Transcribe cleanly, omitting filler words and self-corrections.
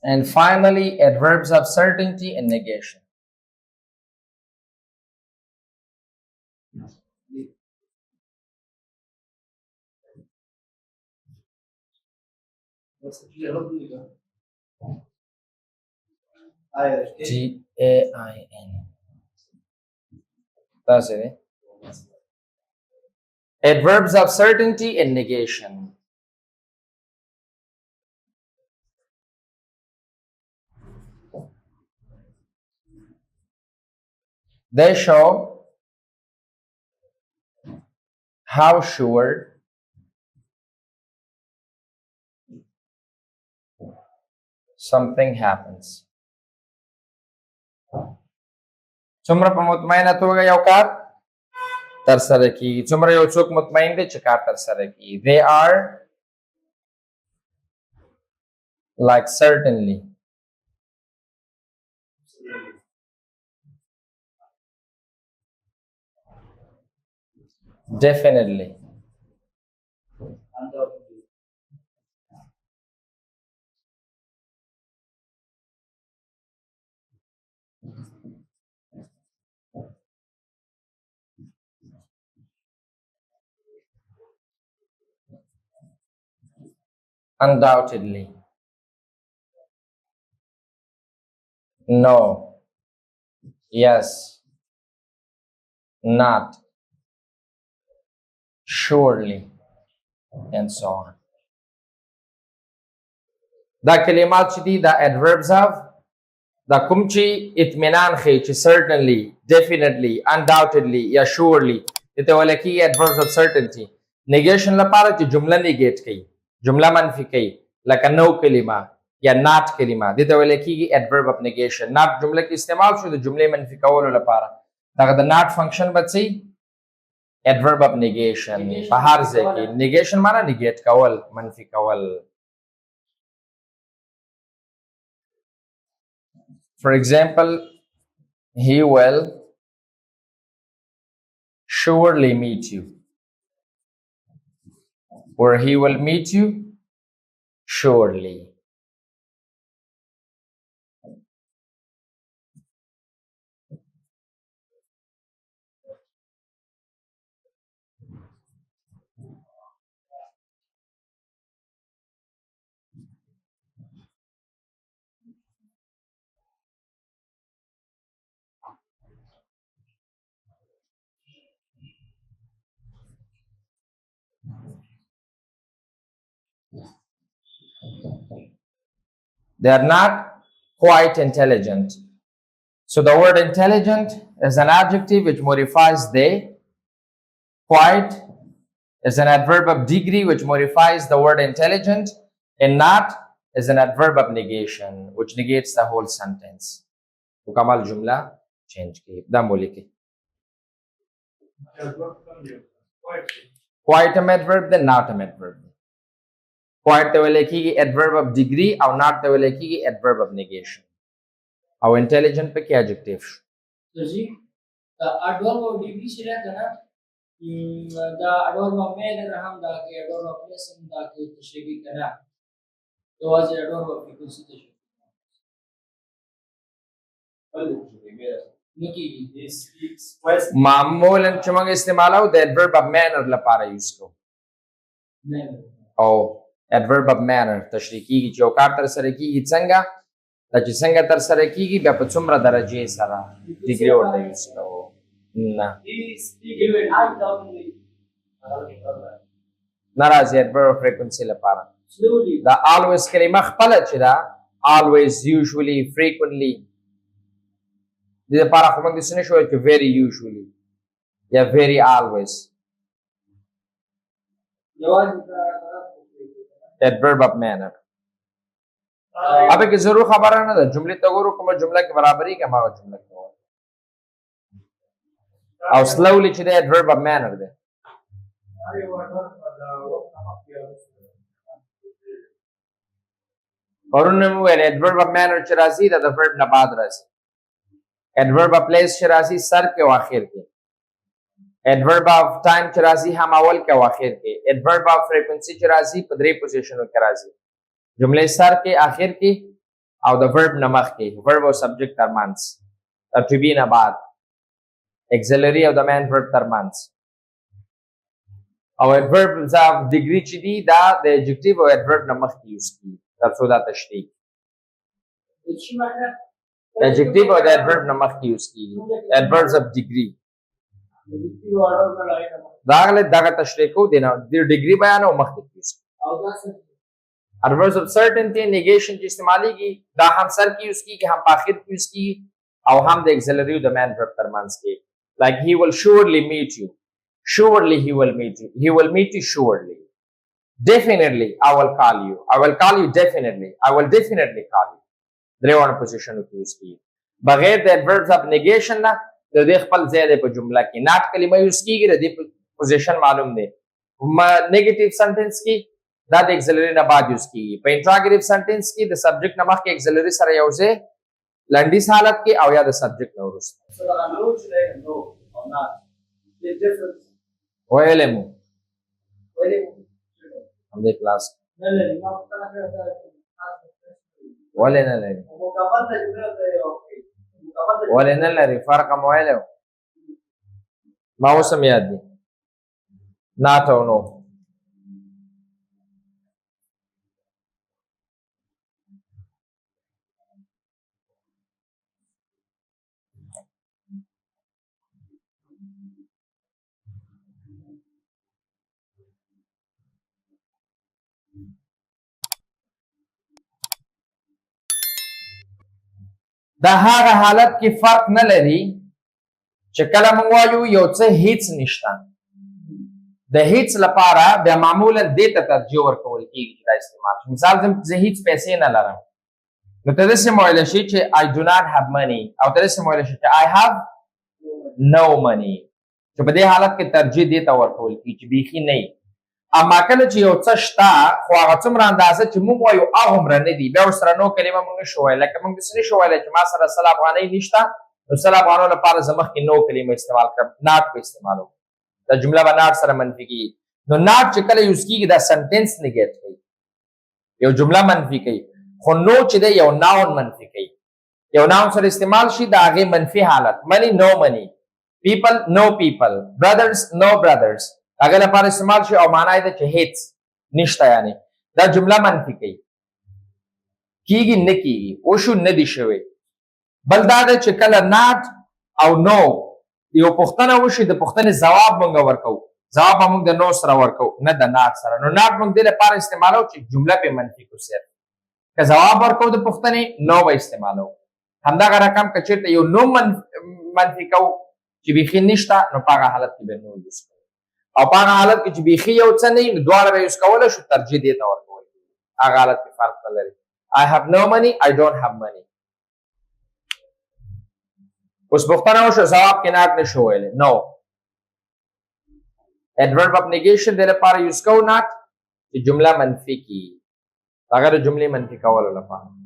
And finally, adverbs of certainty and negation. G-A-I-N. That's it. Adverbs of certainty and negation. They show how sure something happens. څومره په مطمئنه توګه یو کار تر سره کیږي، څومره یو څوک مطمئن دی چې کار تر سره کیږي. They are like certainly. Definitely. Undoubtedly. No. Yes. Not. Surely. And so on. دا کلمات چې دي دا adverbs of دا کوم چې اطمینان ښیي چې certainly, definitely, undoubtedly یا surely دې ته ویل کېږي adverbs of certainty. negation لپاره چې جمله negate کوي، جمله منفي کوي، لکه no کلمه یا not کلمه دې ته ویل کېږي adverb of negation. not جمله کې استعمال شو د جملې منفي کولو لپاره، دغه د not function به څه adverb of negation په هر ځای کې. negation معنی negate کول، منفي کول. For example, he will surely meet you, or he will meet you surely. They are not quite intelligent. So the word intelligent is an adjective which modifies they. Quite is an adverb of degree which modifies the word intelligent. And not is an adverb of negation which negates the whole sentence. Mukamal jumla change ki. Da bolike. Quite a adverb, then not a adverb. Quite the adverb of degree or not the adverb of negation. Our intelligent pe adjective. So ji, the adverb of degree shira kana, the adverb of manner ham da ke adverb of place da ke tashegi kana. So was the adverb of frequency tashegi. معمولا چې موږ استعمالو د adverb of manner لپاره یوز کوو. او adverb of manner تشریح کیږي چې یو کار تر سره کیږي څنګه، دا چې څنګه تر سره کیږي بیا په څومره درجې سره ډیګري ورته یوز کوو. نه راځي adverb of frequency لپاره. دا always کلمه خپله چې ده always, usually, frequently دې لپاره خو موږ داسې نه شو چې very usually یا very always. adverb of manner. ابه کې ضرور خبره نه ده، جملې ته ګورو کومه جمله کې برابرۍ کومه جمله کې او slowly چې د adverb of manner ده. پرونه مو ویل adverb of manner چې راځي دا د verb نه بعد راځي. adverb of place چې راځي سر کې او اخر کې. adverb of time چې راځي هم اول کې او اخر کې. adverb of frequency چې راځي په درې پوزیشنو کې راځي، جمله سر کې، اخر کې او د verb نه مخکې verb او subject ترمنځ ترتیبي نه بعد auxiliary او د main verb ترمنځ او adverbs of degree چې دي دا د adjective او adverb نه مخکې یوز کیږي تر څو دا تشریح adjective او د adverb نه مخکې یوز کیږي adverbs of degree دا غل دغه تشریح کو دی نه د ډیګري بیان او مخکې یوز adverbs of certainty negation چې استعماليږي دا هم سر کې یوز کیږي هم په اخر کې یوز کیږي او هم د auxiliary او د main verb ترمنځ کې like he will surely meet you surely he will meet you he will meet you surely definitely I will call you I will call you definitely I will definitely call you درېوانه پوزیشن کې یوز کیږي بغیر د adverbs of negation نه د دې خپل ځای دی په جمله کې not کلمه یوز کیږي د دې پوزیشن معلوم دی نیگیټیو سنټنس کې دا د auxiliary نه بعد یوز کیږي په انټراګیټیو سنټنس کې د سبجیکټ نه مخکې auxiliary سره یو ځای لنډیز حالت کې او یا د سبجیکټ نه وروسته ویلې مو همدې کلاس ولې نه لري ولې نه لري فرق مو ویلو ما اوس هم یاد دي not or no دا هغه حالت کې فرق نه لري چې کله موږ وایو یو څه هیڅ نشته د هیڅ لپاره بیا معمولا دې ته ترجیح ورکول کېږي چې دا استعمال شي مثال زه هیڅ پیسې نه لرم نو ته داسې مویلی شي چې I do not have money او ته داسې مویلی شي چې I have no money چې په دې حالت کې ترجیح دې ته ورکول کېږي چې بیخي نه وي اما کله چې یو څه شته خو هغه څومره اندازه چې موږ وایو هغومره نه دي بیا ورسره نو کلمه موږ نشو ویلی لکه موږ داسې نشو ویلی چې ما سره 100 افغانۍ نشته نو 100 افغانیو لپاره زه مخکې نو کلمه استعمال کړم ناټ به استعمالوم دا جمله به ناټ سره منفي کېږي نو ناټ چې کله یوز کېږي دا سنټنس نیګیټ کوي یو جمله منفي کوي خو نو چې دی یو ناون منفي کوي یو ناون سره استعمال شي د هغې منفي حالت money no money people no people brothers no brothers هغه لپاره استعمال شي او معنا یې ده چې هیڅ نشته یعنی دا جمله منفي کوي کیږي نه کیږي وشو نه دي شوی بل دا ده چې کله ناټ او نو یو پوښتنه وشي د پوښتنې ځواب موږ ورکو ځواب موږ د نو سره ورکو نه د ناټ سره نو ناټ موږ دې لپاره استعمالو چې جمله په منفي کو صرف که ځواب ورکو د پوښتنې نو به استعمالو همدغه رقم که چېرته یو نو منفي کو چې بیخي نشته نو په هغه حالت کې به نو یوز کوو او په هغه حالت کې چې بیخي یو څه نه وي نو دواړه به یوز کولی شو ترجیح دې ته ورکول هغه حالت کې فرق نه لري I have no money I don't have money اوس پوښتنه وشوه ځواب کې ناټ نشو ویلی نو adverb of negation دې لپاره یوز کوو ناټ چې جمله منفي کړي هغه د جملې منفي کولو لپاره